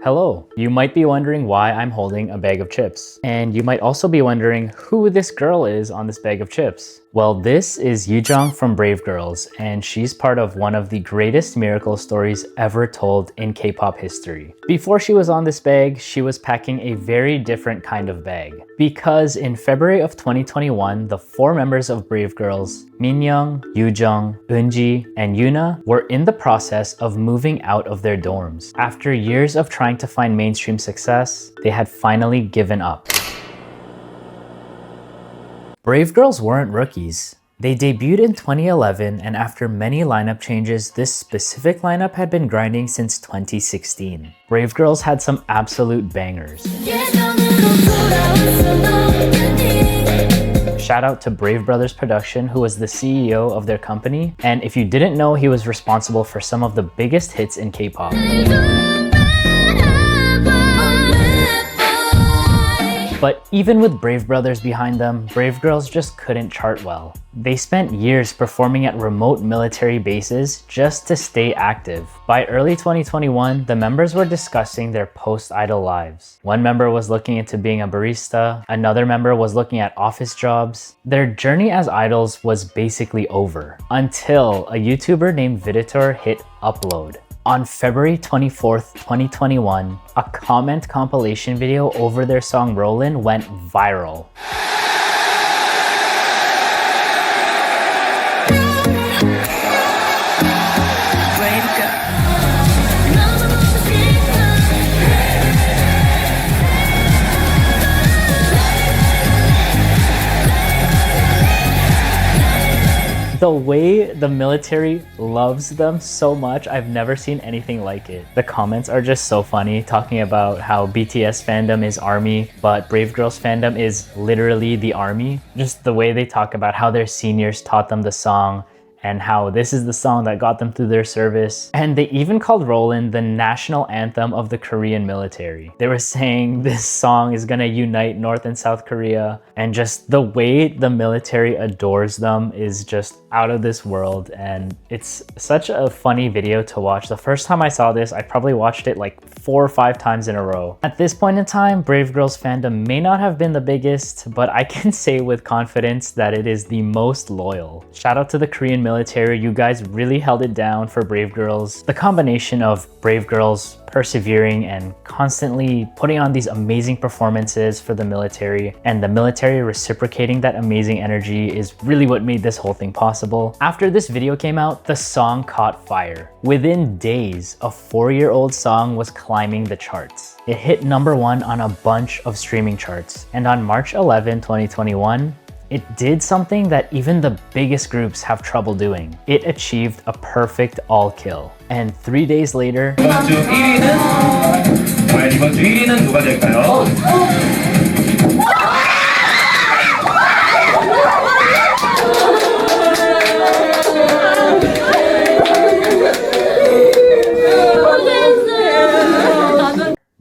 Hello! You might be wondering why I'm holding a bag of chips. And you might also be wondering who this girl is on this bag of chips. Well, this is Yujeong from Brave Girls, and she's part of one of the greatest miracle stories ever told in K-pop history. Before she was on this bag, she was packing a very different kind of bag. Because in February of 2021, the 4 members of Brave Girls, Minyoung, Yujeong, Eunji, and Yuna, were in the process of moving out of their dorms. After years of trying to find mainstream success, they had finally given up. Brave Girls weren't rookies. They debuted in 2011, and after many lineup changes, this specific lineup had been grinding since 2016. Brave Girls had some absolute bangers. Shout out to Brave Brothers Production, who was the CEO of their company, and if you didn't know, he was responsible for some of the biggest hits in K-pop. But even with Brave Brothers behind them, Brave Girls just couldn't chart well. They spent years performing at remote military bases just to stay active. By early 2021, the members were discussing their post-idol lives. One member was looking into being a barista, another member was looking at office jobs. Their journey as idols was basically over, until a YouTuber named Viditor hit upload. On February 24th, 2021, a comment compilation video over their song Rollin' went viral. The way the military loves them so much, I've never seen anything like it. The comments are just so funny, talking about how BTS fandom is ARMY, but Brave Girls fandom is literally the ARMY. Just the way they talk about how their seniors taught them the song, and how this is the song that got them through their service. And they even called Rollin' the national anthem of the Korean military. They were saying this song is gonna unite North and South Korea, and just the way the military adores them is just out of this world, and it's such a funny video to watch. The first time I saw this, I probably watched it like 4 or 5 times in a row. At this point in time, Brave Girls fandom may not have been the biggest, but I can say with confidence that it is the most loyal. Shout out to the Korean military, you guys really held it down for Brave Girls. The combination of Brave Girls persevering and constantly putting on these amazing performances for the military, and the military reciprocating that amazing energy, is really what made this whole thing possible. After this video came out, the song caught fire. Within days, a 4-year-old song was climbing the charts. It hit #1 on a bunch of streaming charts, and on March 11, 2021, it did something that even the biggest groups have trouble doing. It achieved a perfect all kill. And 3 days later,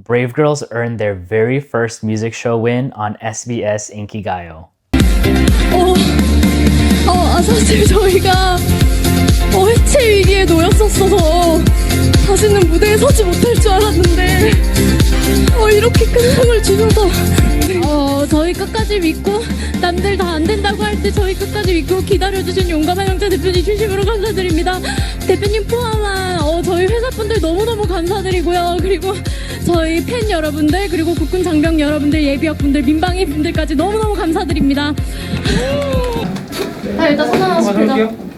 Brave Girls earned their very first music show win on SBS 인기가요. 사실 저희가 해체 위기에 놓였었어서 다시는 무대에 서지 못할 줄 알았는데 이렇게 큰 힘을 주셔서 저희 끝까지 믿고 남들 다 안 된다고 할 때 저희 끝까지 믿고 기다려주신 용감한 형제 대표님 진심으로 감사드립니다. 대표님 포함한 저희 회사분들 너무너무 감사드리고요. 그리고 저희 팬 여러분들, 그리고 국군 장병 여러분들, 예비역분들, 민방위 분들까지 너무너무 감사드립니다. 일단 손 하나씩 빌자.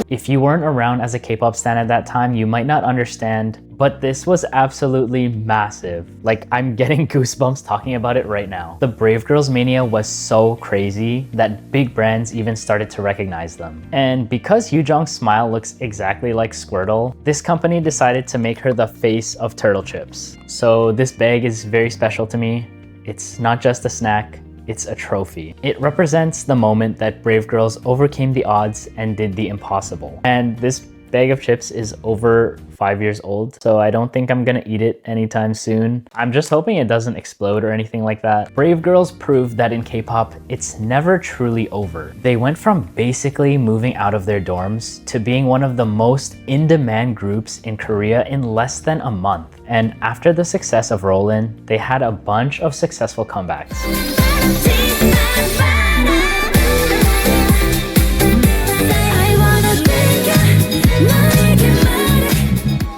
If you weren't around as a K-pop stan at that time, you might not understand, but this was absolutely massive. Like, I'm getting goosebumps talking about it right now. The Brave Girls mania was so crazy that big brands even started to recognize them. And because Yujeong's smile looks exactly like Squirtle, this company decided to make her the face of turtle chips. So this bag is very special to me. It's not just a snack, it's a trophy. It represents the moment that Brave Girls overcame the odds and did the impossible. And this bag of chips is over 5 years old, so I don't think I'm gonna eat it anytime soon. I'm just hoping it doesn't explode or anything like that. Brave girls proved that in K-pop, it's never truly over. They went from basically moving out of their dorms to being one of the most in-demand groups in Korea in less than a month. And after the success of Rollin', they had a bunch of successful comebacks.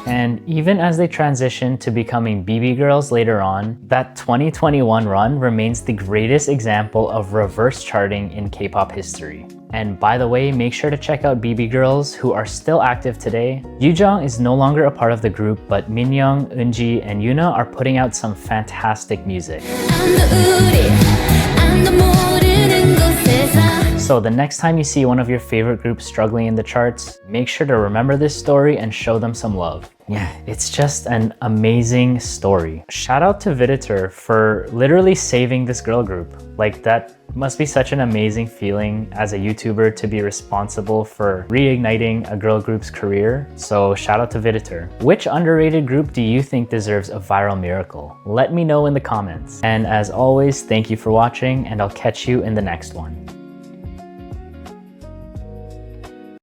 And even as they transitioned to becoming BB girls later on, that 2021 run remains the greatest example of reverse charting in K-pop history. And by the way, make sure to check out BB girls who are still active today. Yujeong is no longer a part of the group, but Minyoung, Eunji, and Yuna are putting out some fantastic music. So the next time you see one of your favorite groups struggling in the charts, make sure to remember this story and show them some love. Yeah, it's just an amazing story. Shout out to Viditor for literally saving this girl group. Like, that must be such an amazing feeling as a YouTuber to be responsible for reigniting a girl group's career. So shout out to Viditor. Which underrated group do you think deserves a viral miracle? Let me know in the comments. And as always, thank you for watching, and I'll catch you in the next one.